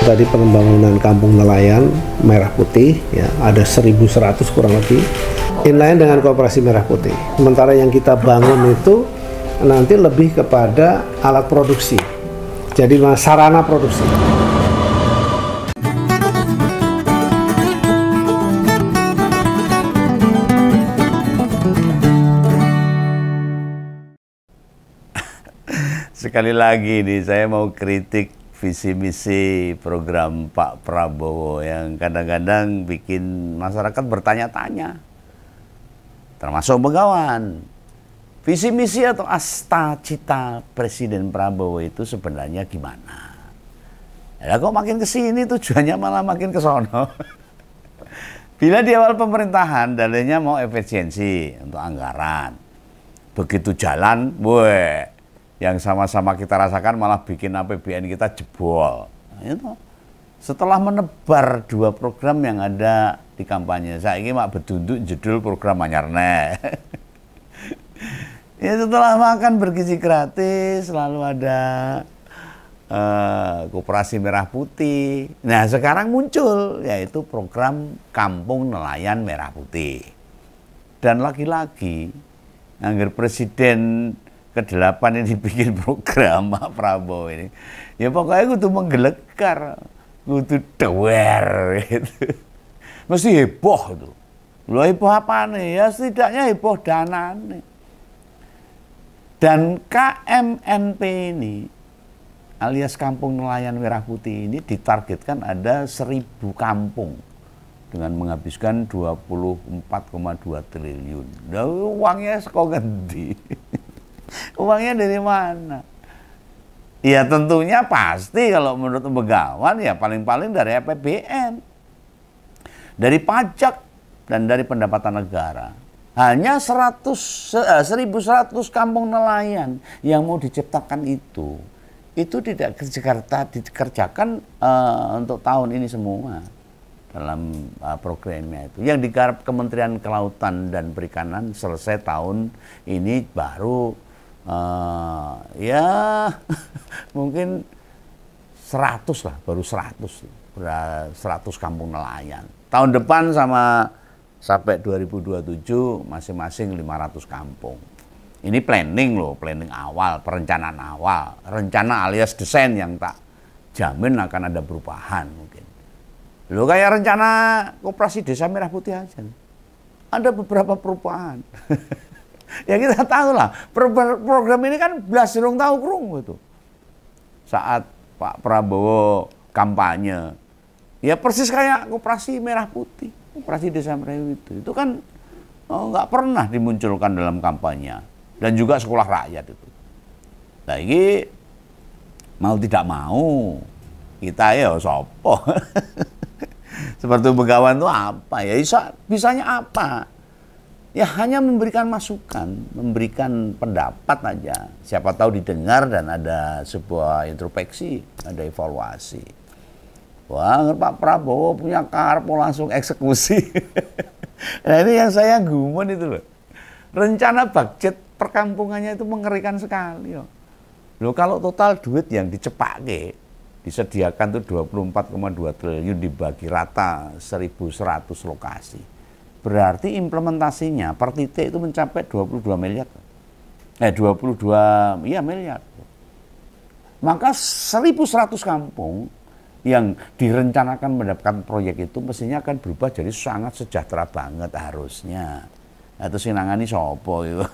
Tadi pembangunan kampung nelayan Merah Putih ya, ada 1.100 kurang lebih inline dengan Koperasi Merah Putih. Sementara yang kita bangun itu nanti lebih kepada alat produksi, jadi sarana produksi. Sekali lagi nih, saya mau kritik visi misi program Pak Prabowo yang kadang-kadang bikin masyarakat bertanya-tanya, termasuk Begawan. Visi misi atau asta cita Presiden Prabowo itu sebenarnya gimana? Ya kok makin ke sini tujuannya malah makin ke sono. Bila di awal pemerintahan dalilnya mau efisiensi untuk anggaran, begitu jalan, yang sama-sama kita rasakan malah bikin APBN kita jebol. Itu. Setelah menebar dua program yang ada di kampanye, saya ini mak bedunduk judul program anyarne. Ya setelah makan bergizi gratis, lalu ada Koperasi Merah Putih. Nah sekarang muncul yaitu program Kampung Nelayan Merah Putih. Dan lagi-lagi, anggar Presiden ke-8 ini bikin program Pak Prabowo ini, ya pokoknya kudu menggelegar, kudu dewer gitu. Mesti heboh itu. Loh heboh apa nih? Ya setidaknya heboh dana nih. Dan KMNP ini alias Kampung Nelayan Merah Putih ini ditargetkan ada 1.000 kampung dengan menghabiskan 24,2 triliun. Nah, uangnya sekolah ganti. Uangnya dari mana? Ya tentunya pasti kalau menurut Begawan ya paling-paling dari APBN, dari pajak dan dari pendapatan negara. Hanya 1.100 kampung nelayan yang mau diciptakan itu tidak dikerjakan untuk tahun ini semua dalam programnya itu. Yang digarap Kementerian Kelautan dan Perikanan selesai tahun ini baru ya mungkin 100 lah, baru 100 kampung nelayan. Tahun depan sampai 2027 masing-masing 500 kampung. Ini planning loh, planning awal, perencanaan awal, rencana alias desain yang tak jamin akan ada perubahan mungkin. Loh kayak rencana Koperasi Desa Merah Putih aja, ada beberapa perubahan. Ya kita tahu lah, program ini kan belas durung tahu krung gitu. Saat Pak Prabowo kampanye, ya persis kayak Koperasi Merah Putih, Koperasi Desa Merah Putih itu kan nggak pernah dimunculkan dalam kampanye, dan juga sekolah rakyat itu. Nah ini mau tidak mau kita ya sopo. Seperti Begawan itu apa ya? Bisanya apa? Ya hanya memberikan masukan, memberikan pendapat aja. Siapa tahu didengar dan ada sebuah introspeksi, ada evaluasi. Wah, Pak Prabowo punya karep langsung eksekusi. Nah ini yang saya gumun itu loh. Rencana budget perkampungannya itu mengerikan sekali. Loh kalau total duit yang dicepake, disediakan tuh 24,2 triliun dibagi rata 1.100 lokasi. Berarti implementasinya per titik itu mencapai 22 miliar. 22 miliar. Maka 1.100 kampung yang direncanakan mendapatkan proyek itu mestinya akan berubah jadi sangat sejahtera banget harusnya. Atau sing nangani sapa itu.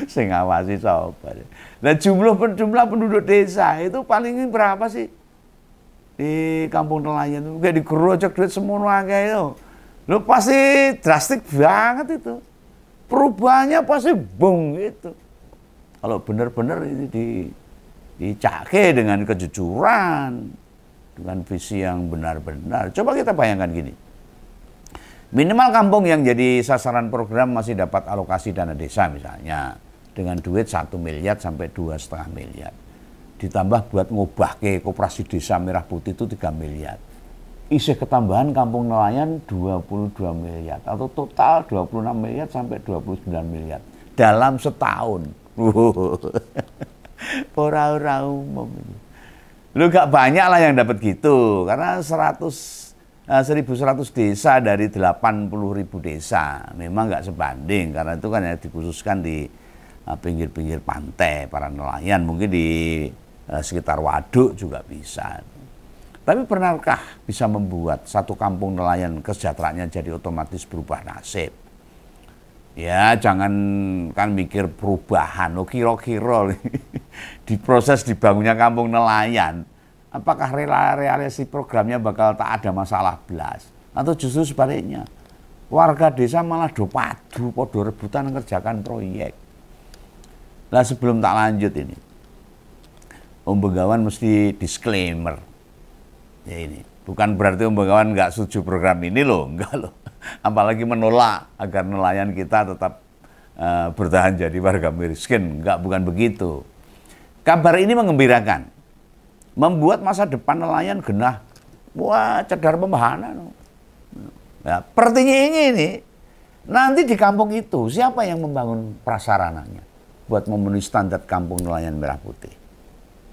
Sing ngawasi sapa. Nah jumlah penduduk desa itu paling berapa sih? Di kampung nelayan itu kayak digerojok duit semono akeh itu. Lo pasti drastik banget itu. Perubahannya pasti bung itu. Kalau benar-benar ini dicake dengan kejujuran, dengan visi yang benar-benar. Coba kita bayangkan gini. Minimal kampung yang jadi sasaran program masih dapat alokasi dana desa misalnya. Dengan duit 1 miliar sampai 2,5 miliar. Ditambah buat ngubah ke Koperasi Desa Merah Putih itu 3 miliar. Isi ketambahan kampung nelayan 22 miliar atau total 26 miliar sampai 29 miliar dalam setahun. Ora umum. Lu gak banyak lah yang dapat gitu, karena 1.100 desa dari 80.000 desa memang nggak sebanding, karena itu kan ya dikhususkan di pinggir-pinggir pantai para nelayan, mungkin di sekitar waduk juga bisa. Tapi pernahkah bisa membuat satu kampung nelayan kesejahteraannya jadi otomatis berubah nasib? Ya jangan kan mikir perubahan, kira-kira diproses dibangunnya kampung nelayan, apakah realisasi programnya bakal tak ada masalah belas? Atau justru sebaliknya, warga desa malah do padu, podo rebutan mengerjakan proyek. Nah sebelum tak lanjut ini, Om Begawan mesti disclaimer. Ya ini, bukan berarti Om Begawan nggak setuju program ini loh, enggak loh. Apalagi menolak agar nelayan kita tetap bertahan jadi warga miskin, enggak, bukan begitu. Kabar ini mengembirakan, membuat masa depan nelayan genah, wah cedar pembahana. Ya, pertanyaannya ini, nanti di kampung itu siapa yang membangun prasarananya buat memenuhi standar kampung nelayan Merah Putih?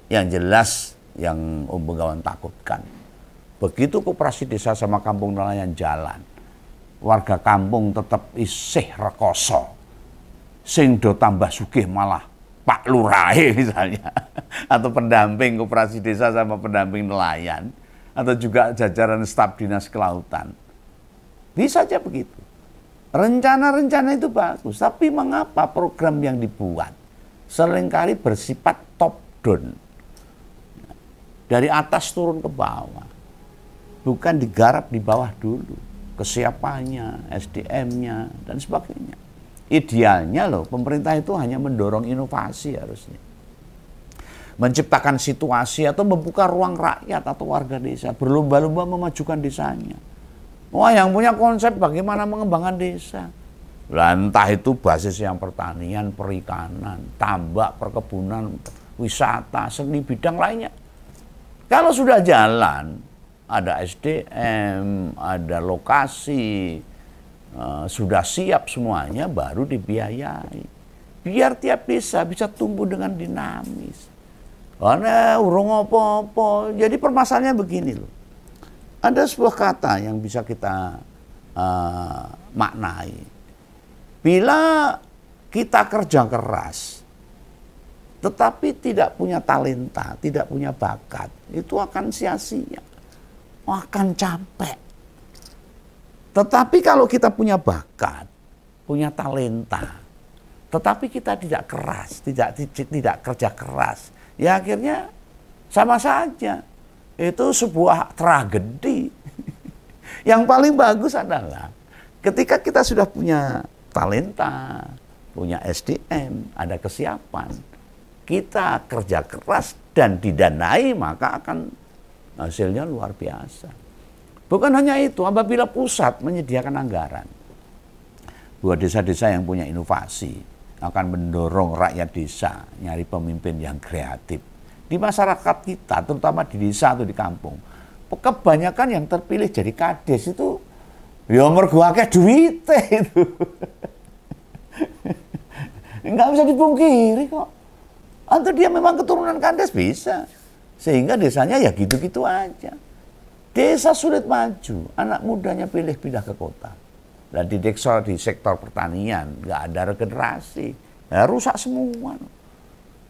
Yang jelas yang Om Begawan takutkan, begitu koperasi desa sama kampung nelayan jalan, warga kampung tetap isih rekoso, sing do tambah sugih malah Pak Lurahe misalnya, atau pendamping koperasi desa sama pendamping nelayan, atau juga jajaran staf dinas kelautan. Bisa aja begitu. Rencana-rencana itu bagus, tapi mengapa program yang dibuat seringkali bersifat top down, dari atas turun ke bawah, bukan digarap di bawah dulu, kesiapannya, SDM-nya, dan sebagainya. Idealnya loh, pemerintah itu hanya mendorong inovasi harusnya. Menciptakan situasi atau membuka ruang rakyat atau warga desa, berlomba-lomba memajukan desanya. Wah, yang punya konsep bagaimana mengembangkan desa. Lah, entah itu basis yang pertanian, perikanan, tambak, perkebunan, wisata, seni bidang lainnya. Kalau sudah jalan, ada SDM, ada lokasi, sudah siap semuanya, baru dibiayai. Biar tiap desa bisa tumbuh dengan dinamis. Karena urung apa-apa. Jadi permasalahannya begini loh. Ada sebuah kata yang bisa kita maknai. Bila kita kerja keras, tetapi tidak punya talenta, tidak punya bakat, itu akan sia-sia, akan capek. Tetapi kalau kita punya bakat, punya talenta, tetapi kita tidak keras, tidak kerja keras, ya akhirnya sama saja. Itu sebuah tragedi. Yang paling bagus adalah ketika kita sudah punya talenta, punya SDM, ada kesiapan, kita kerja keras dan didanai, maka akan hasilnya luar biasa. Bukan hanya itu, apabila pusat menyediakan anggaran buat desa-desa yang punya inovasi, akan mendorong rakyat desa nyari pemimpin yang kreatif. Di masyarakat kita, terutama di desa atau di kampung, kebanyakan yang terpilih jadi kades itu ya mergo akeh duite itu. Nggak bisa dipungkiri kok. Atau dia memang keturunan kades bisa. Sehingga desanya ya gitu-gitu aja. Desa sulit maju, anak mudanya pilih pindah ke kota. Dan di sektor pertanian nggak ada regenerasi, ya rusak semua.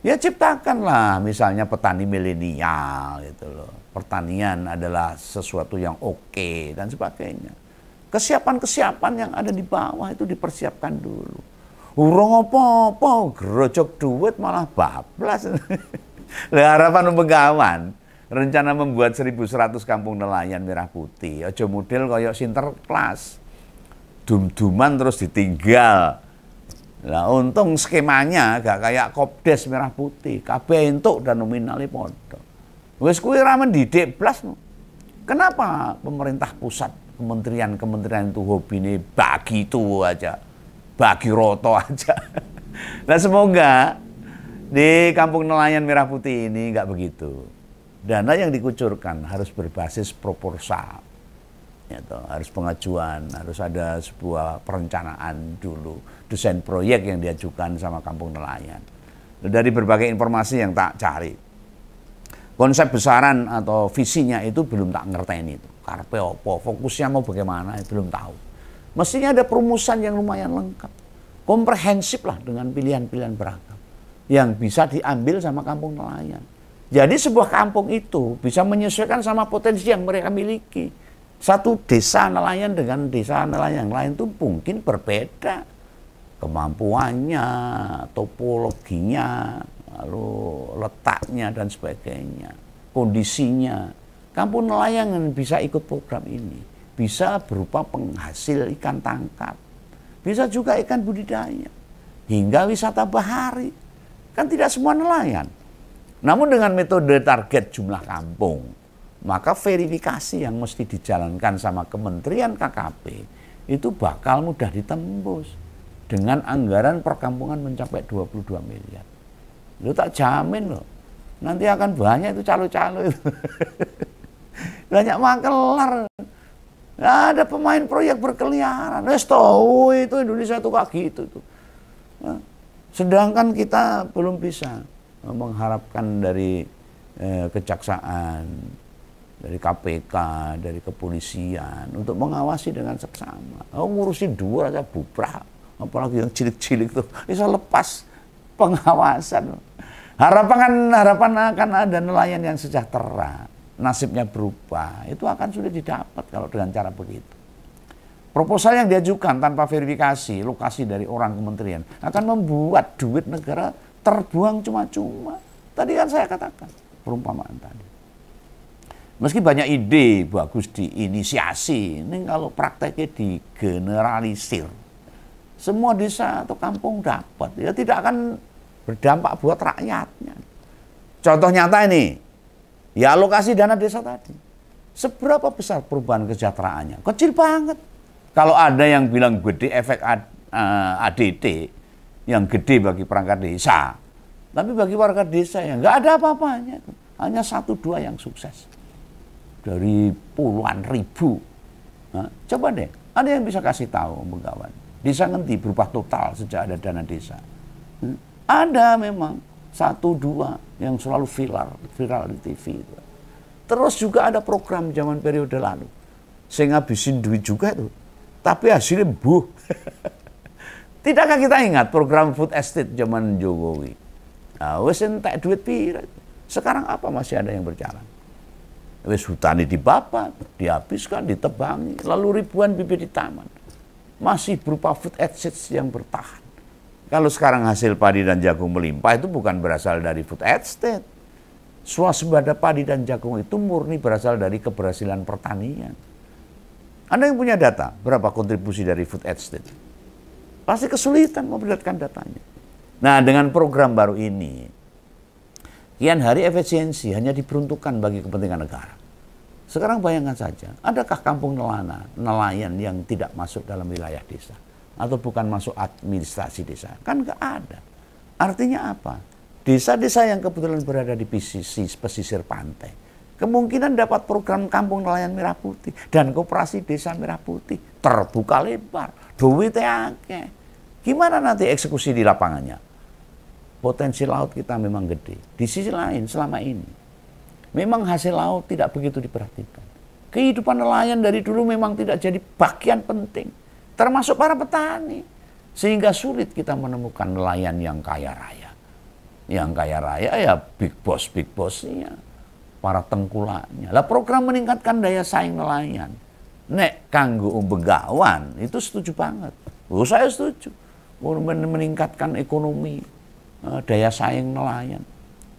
Ya ciptakanlah misalnya petani milenial gitu loh. Pertanian adalah sesuatu yang oke dan sebagainya. Kesiapan-kesiapan yang ada di bawah itu dipersiapkan dulu. Urung apa-apa, gerojok duit malah bablas. Lah harapan Begawan, rencana membuat 1.100 kampung nelayan Merah Putih, aja model kayak Sinterklas, dum-duman terus ditinggal. Lah untung skemanya gak kayak Kopdes Merah Putih, kabeh entuk dan nominalnya podo. Wis kuwi ra mendidik blas. Kenapa pemerintah pusat, kementerian-kementerian itu hobine bagi itu aja, bagi roto aja. Nah semoga di kampung nelayan Merah Putih ini nggak begitu. Dana yang dikucurkan harus berbasis proposal, ya toh, harus pengajuan, harus ada sebuah perencanaan dulu, desain proyek yang diajukan sama kampung nelayan. Dari berbagai informasi yang tak cari, Konsep besaran atau visinya itu belum tak ngerteni itu. Karpe opo, fokusnya mau bagaimana, belum tahu. Mestinya ada perumusan yang lumayan lengkap. Komprehensif lah dengan pilihan-pilihan beragam. Yang bisa diambil sama kampung nelayan. Jadi sebuah kampung itu bisa menyesuaikan sama potensi yang mereka miliki. Satu desa nelayan dengan desa nelayan yang lain itu mungkin berbeda. Kemampuannya, topologinya, lalu letaknya dan sebagainya, kondisinya. Kampung nelayan yang bisa ikut program ini bisa berupa penghasil ikan tangkap, bisa juga ikan budidaya, hingga wisata bahari. Kan tidak semua nelayan. Namun dengan metode target jumlah kampung, maka verifikasi yang mesti dijalankan sama Kementerian KKP itu bakal mudah ditembus dengan anggaran perkampungan mencapai 22 miliar. Lu tak jamin loh, nanti akan banyak itu calo-calo itu. Banyak makelar. Nah, ada pemain proyek berkeliaran. Tahu itu Indonesia itu kayak gitu tuh. Nah, sedangkan kita belum bisa mengharapkan dari kejaksaan, dari KPK, dari kepolisian untuk mengawasi dengan seksama. Oh, ngurusin dua aja bubrah, apalagi yang cilik-cilik tuh bisa lepas pengawasan. Harapan akan ada nelayan yang sejahtera, nasibnya berubah, itu akan sudah didapat kalau dengan cara begitu. Proposal yang diajukan tanpa verifikasi lokasi dari orang kementerian akan membuat duit negara terbuang cuma-cuma. Tadi kan saya katakan perumpamaan tadi. Meski banyak ide bagus diinisiasi, ini kalau prakteknya digeneralisir, semua desa atau kampung dapat, ya tidak akan berdampak buat rakyatnya. Contoh nyata ini, ya alokasi dana desa tadi. Seberapa besar perubahan kesejahteraannya? Kecil banget. Kalau ada yang bilang gede efek ADT, yang gede bagi perangkat desa, tapi bagi warga desa yang nggak ada apa-apanya. Hanya 1-2 yang sukses. Dari puluhan ribu. Nah, coba deh, ada yang bisa kasih tahu, Begawan. Desa ngendi berubah total sejak ada dana desa. Ada memang 1-2 yang selalu viral di TV itu. Terus juga ada program zaman periode lalu. Saya ngabisin duit juga tuh. Tapi hasilnya buh. Tidakkah kita ingat program food estate zaman Jokowi? Nah, wes entek duit pira. Sekarang apa masih ada yang berjalan? Wes hutani dibabat, dihabiskan, ditebangi, lalu ribuan bibit di taman. Masih berupa food estate yang bertahan. Kalau sekarang hasil padi dan jagung melimpah itu bukan berasal dari food estate. Swasembada padi dan jagung itu murni berasal dari keberhasilan pertanian. Anda yang punya data, berapa kontribusi dari food estate? Pasti kesulitan memperlihatkan datanya. Nah, dengan program baru ini, kian hari efisiensi hanya diperuntukkan bagi kepentingan negara. Sekarang bayangkan saja, adakah kampung nelayan yang tidak masuk dalam wilayah desa? Atau bukan masuk administrasi desa? Kan nggak ada. Artinya apa? Desa-desa yang kebetulan berada di pesisir pantai, kemungkinan dapat program kampung nelayan merah putih dan koperasi desa merah putih terbuka lebar, duitnya akeh. Gimana nanti eksekusi di lapangannya? Potensi laut kita memang gede. Di sisi lain selama ini, memang hasil laut tidak begitu diperhatikan. Kehidupan nelayan dari dulu memang tidak jadi bagian penting, termasuk para petani. Sehingga sulit kita menemukan nelayan yang kaya raya. Yang kaya raya ya big boss-nya, para tengkulaknya. Lah program meningkatkan daya saing nelayan. Nek kanggo Begawan itu setuju banget. Oh, saya setuju. Meningkatkan ekonomi, daya saing nelayan.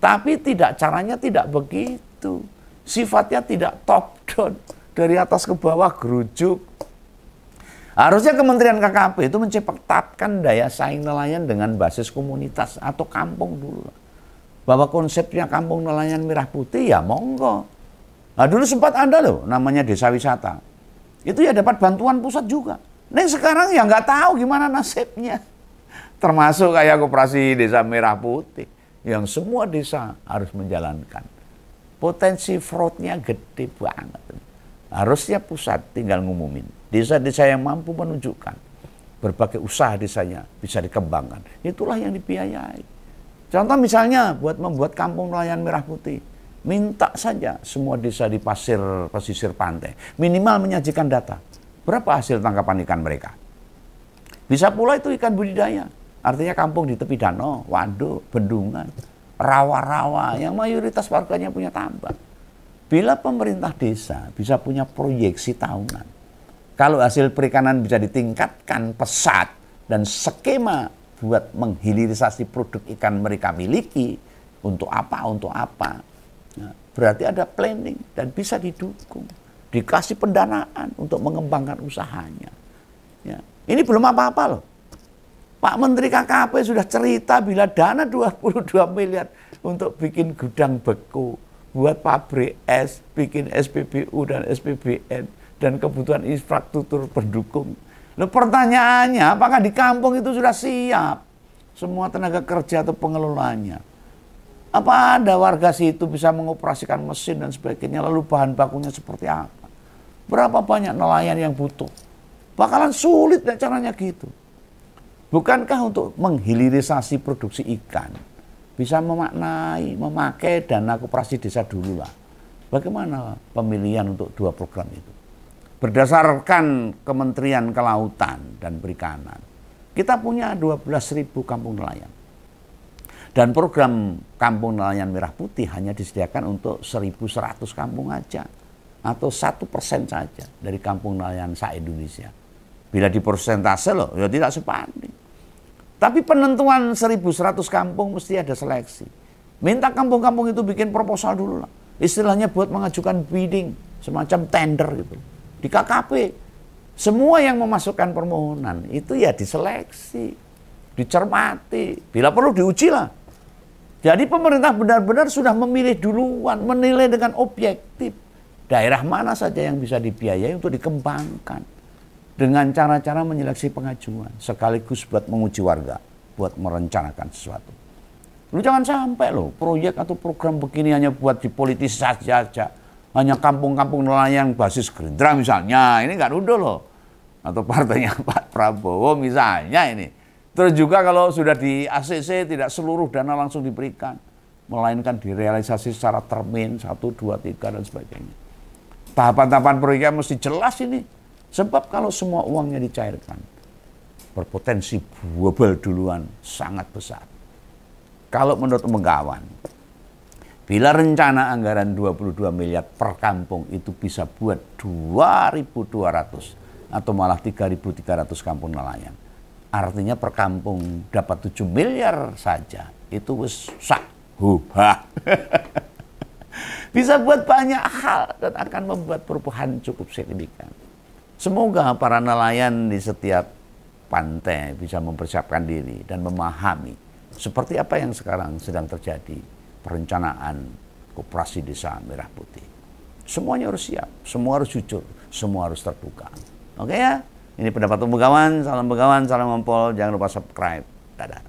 Tapi caranya tidak begitu. Sifatnya tidak top down, dari atas ke bawah gerujuk. Harusnya Kementerian KKP itu menciptakan daya saing nelayan dengan basis komunitas atau kampung dulu. Bahwa konsepnya kampung nelayan merah putih ya monggo. Nah dulu sempat ada loh namanya desa wisata. Itu ya dapat bantuan pusat juga. Nah sekarang ya nggak tahu gimana nasibnya. Termasuk kayak koperasi desa merah putih. Yang semua desa harus menjalankan. Potensi fraudnya gede banget. Harusnya pusat tinggal ngumumin. Desa-desa yang mampu menunjukkan berbagai usaha desanya bisa dikembangkan. Itulah yang dibiayai. Contoh misalnya buat membuat kampung nelayan merah putih. Minta saja semua desa di pesisir pantai minimal menyajikan data. Berapa hasil tangkapan ikan mereka? Bisa pula itu ikan budidaya. Artinya kampung di tepi danau, waduk, bendungan, rawa-rawa yang mayoritas warganya punya tambak. Bila pemerintah desa bisa punya proyeksi tahunan, kalau hasil perikanan bisa ditingkatkan pesat dan skema buat menghilirisasi produk ikan mereka miliki, untuk apa, nah, berarti ada planning dan bisa didukung, dikasih pendanaan untuk mengembangkan usahanya. Ya. Ini belum apa-apa loh. Pak Menteri KKP sudah cerita bila dana 22 miliar untuk bikin gudang beku, buat pabrik es, bikin SPBU dan SPBN, dan kebutuhan infrastruktur pendukung. Loh, pertanyaannya, apakah di kampung itu sudah siap semua tenaga kerja atau pengelolanya? Apa ada warga situ bisa mengoperasikan mesin dan sebagainya, lalu bahan bakunya seperti apa? Berapa banyak nelayan yang butuh? Bakalan sulit deh caranya gitu. Bukankah untuk menghilirisasi produksi ikan bisa memakai dana koperasi desa dulu lah? Bagaimana pemilihan untuk dua program itu? Berdasarkan Kementerian Kelautan dan Perikanan, kita punya 12.000 kampung nelayan. Dan program Kampung Nelayan Merah Putih hanya disediakan untuk 1.100 kampung aja, atau 1% saja dari kampung nelayan se-Indonesia. Bila di persentase loh, ya tidak sebanding. Tapi penentuan 1.100 kampung mesti ada seleksi. Minta kampung-kampung itu bikin proposal dulu lah. Istilahnya buat mengajukan bidding, semacam tender gitu. Di KKP, semua yang memasukkan permohonan itu ya diseleksi, dicermati, bila perlu diuji lah. Jadi pemerintah benar-benar sudah memilih duluan, menilai dengan objektif daerah mana saja yang bisa dibiayai untuk dikembangkan dengan cara-cara menyeleksi pengajuan sekaligus buat menguji warga, buat merencanakan sesuatu. Lu jangan sampai loh proyek atau program begini hanya buat dipolitisasi saja, hanya kampung-kampung nelayan basis Gerindra misalnya, ini nggak nuduh loh, atau partainya Pak Prabowo misalnya ini. Terus juga kalau sudah di ACC tidak seluruh dana langsung diberikan, melainkan direalisasi secara termin 1, 2, 3 dan sebagainya. Tahapan-tahapan proyeknya mesti jelas ini. Sebab kalau semua uangnya dicairkan, berpotensi bobol duluan sangat besar. Kalau menurut Menggawan, bila rencana anggaran 22 miliar per kampung itu bisa buat 2.200 atau malah 3.300 kampung nelayan, artinya per kampung dapat 7 miliar saja, itu wis sak hubah. Bisa buat banyak hal dan akan membuat perubahan cukup signifikan. Semoga para nelayan di setiap pantai bisa mempersiapkan diri dan memahami seperti apa yang sekarang sedang terjadi, perencanaan koperasi desa Merah Putih. Semuanya harus siap, semua harus jujur, semua harus terbuka. Oke ya? Ini pendapat Begawan, salam Begawan, salam Ngompol, jangan lupa subscribe. Dadah.